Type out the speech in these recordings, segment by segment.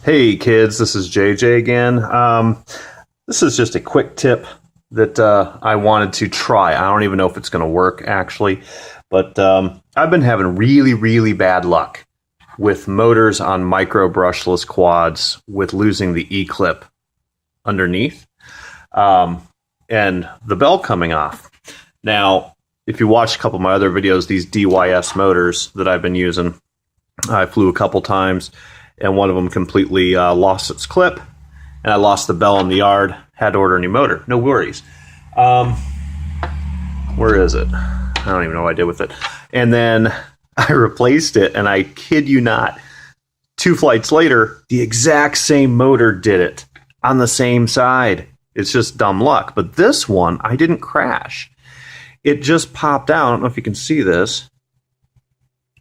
Hey kids, this is JJ again. This is just a quick tip that I wanted to try. I don't even know if it's going to work actually, but I've been having really bad luck with motors on micro brushless quads with losing the E-clip underneath and the bell coming off. Now, if you watch a couple of my other videos, these DYS motors that I've been using, I flew a couple times, and one of them completely lost its clip, and I lost the bell in the yard. Had to order a new motor. No worries. Where is it? I don't even know what I did with it. And then I replaced it, and I kid you not, 2 flights later, the exact same motor did it on the same side. It's just dumb luck. But this one, I didn't crash. It just popped out. I don't know if you can see this.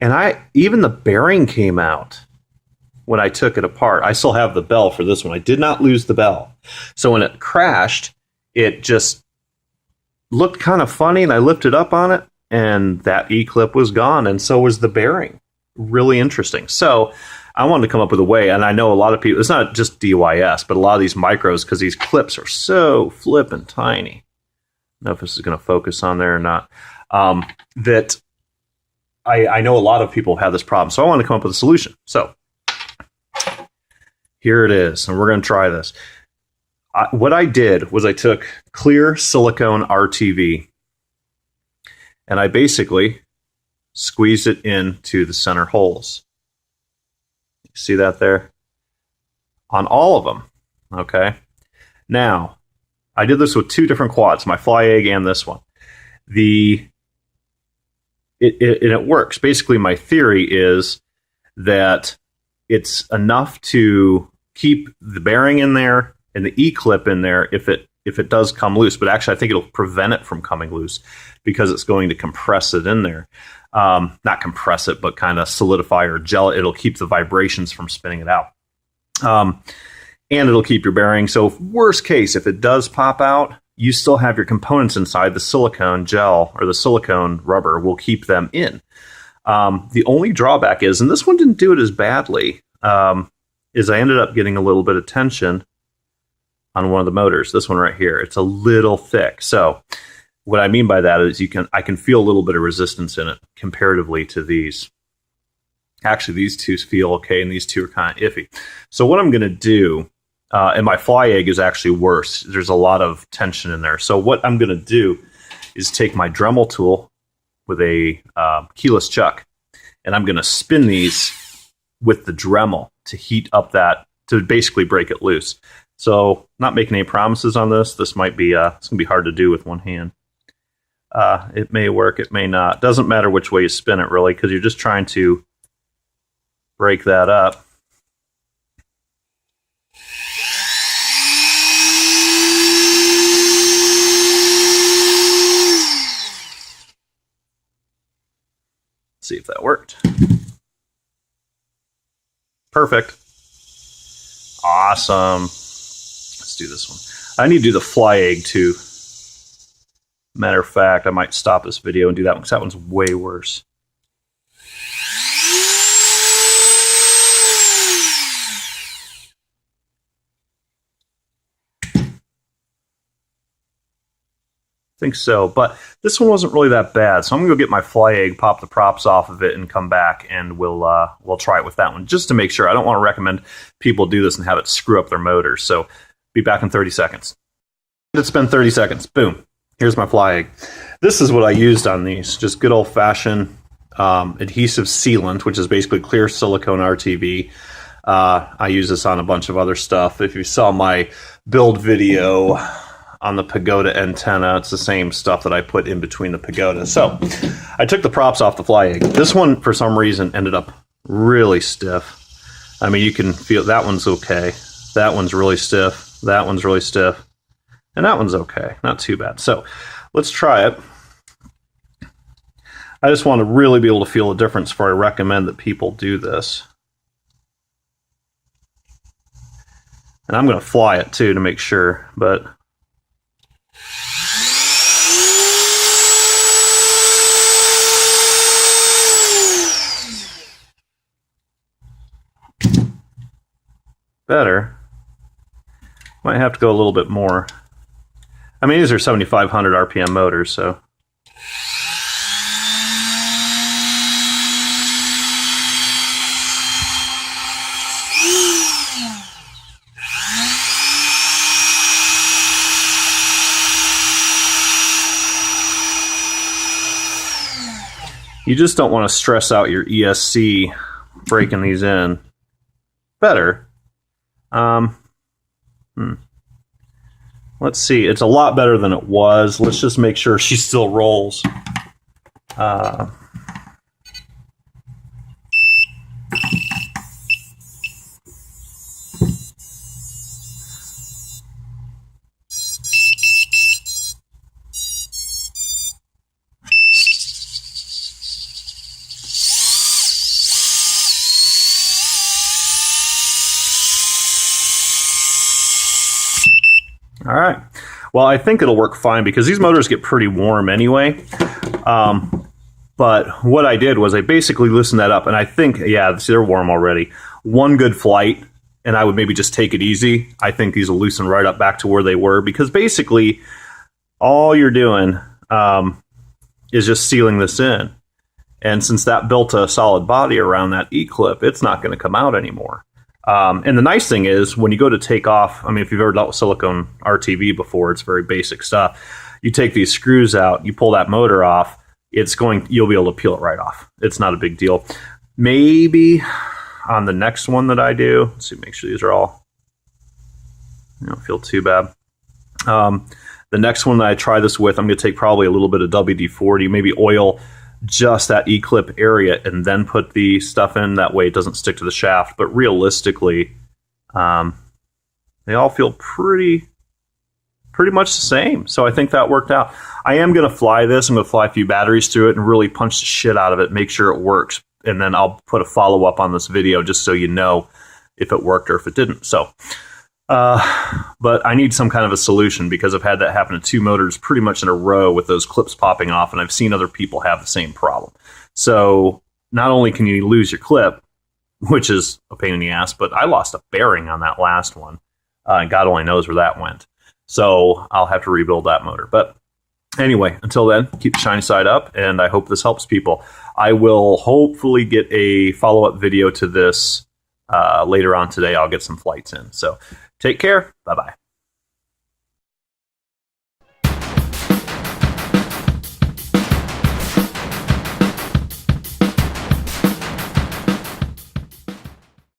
And even the bearing came out when I took it apart. I still have the bell for this one. I did not lose the bell. So when it crashed, it just looked kind of funny, and I lifted up on it, and that E-clip was gone, and so was the bearing. Really interesting. So I wanted to come up with a way, and I know a lot of people, it's not just DYS, but a lot of these micros, because these clips are so flippin' tiny. I don't know if this is going to focus on there or not. That I know a lot of people have this problem, so I wanted to come up with a solution. So here it is, and we're going to try this. What I did was I took clear silicone RTV, and I basically squeezed it into the center holes. You see that there? On all of them, okay? Now, I did this with 2 different quads, my fly egg and this one. It works. Basically, my theory is that it's enough to keep the bearing in there and the E-clip in there if it does come loose. But actually, I think it'll prevent it from coming loose because it's going to compress it in there. Not compress it, but kind of solidify or gel it. It'll keep the vibrations from spinning it out. And it'll keep your bearing. So worst case, if it does pop out, you still have your components inside. The silicone gel or the silicone rubber will keep them in. The only drawback is, and this one didn't do it as badly, is I ended up getting a little bit of tension on one of the motors. This one right here, it's a little thick. So what I mean by that is I can feel a little bit of resistance in it comparatively to these. Actually, these 2 feel okay, and these 2 are kind of iffy. So what I'm going to do, and my fly egg is actually worse. There's a lot of tension in there. So what I'm going to do is take my Dremel tool with a keyless chuck, and I'm going to spin these with the Dremel to heat up to basically break it loose. So not making any promises on this. This might be, it's going to be hard to do with one hand. It may work, it may not. Doesn't matter which way you spin it, really, because you're just trying to break that up. See if that worked. Perfect. Awesome. Let's do this one. I need to do the fly egg too. Matter of fact, I might stop this video and do that one because that one's way worse. I think so, but this one wasn't really that bad. So I'm gonna go get my fly egg, pop the props off of it, and come back, and we'll try it with that one just to make sure. I don't want to recommend people do this and have it screw up their motors. So be back in 30 seconds. It's been 30 seconds. Boom. Here's my fly egg. This is what I used on these. Just good old-fashioned adhesive sealant, which is basically clear silicone RTV. I use this on a bunch of other stuff. If you saw my build video on the Pagoda antenna, it's the same stuff that I put in between the Pagoda. So I took the props off the fly egg. This one, for some reason, ended up really stiff. I mean, you can feel that one's okay. That one's really stiff. That one's really stiff. And that one's okay. Not too bad. So let's try it. I just want to really be able to feel a difference before I recommend that people do this. And I'm going to fly it too to make sure, but better. Might have to go a little bit more. I mean, these are 7,500 RPM motors, so. You just don't want to stress out your ESC breaking these in. Better. Let's see. It's a lot better than it was. Let's just make sure she still rolls. All right. Well, I think it'll work fine because these motors get pretty warm anyway. But what I did was I basically loosened that up, and I think, yeah, see, they're warm already. One good flight, and I would maybe just take it easy. I think these will loosen right up back to where they were because basically all you're doing is just sealing this in. And since that built a solid body around that E-clip, it's not going to come out anymore. And the nice thing is when you go to take off, I mean, if you've ever dealt with silicone RTV before, it's very basic stuff. You take these screws out, you pull that motor off, you'll be able to peel it right off. It's not a big deal. Maybe on the next one that I do, let's see, make sure these are all, they don't feel too bad. The next one that I try this with, I'm going to take probably a little bit of WD-40, maybe oil just that E-clip area and then put the stuff in. That way it doesn't stick to the shaft. But realistically, they all feel pretty much the same. So I think that worked out. I am going to fly this. I'm going to fly a few batteries through it and really punch the shit out of it, make sure it works. And then I'll put a follow-up on this video just so you know if it worked or if it didn't. So, but I need some kind of a solution because I've had that happen to 2 motors pretty much in a row with those clips popping off, and I've seen other people have the same problem. So not only can you lose your clip, which is a pain in the ass, but I lost a bearing on that last one, and God only knows where that went. So I'll have to rebuild that motor. But anyway, until then, keep the shiny side up, and I hope this helps people. I will hopefully get a follow-up video to this later on today. I'll get some flights in. So take care. Bye-bye.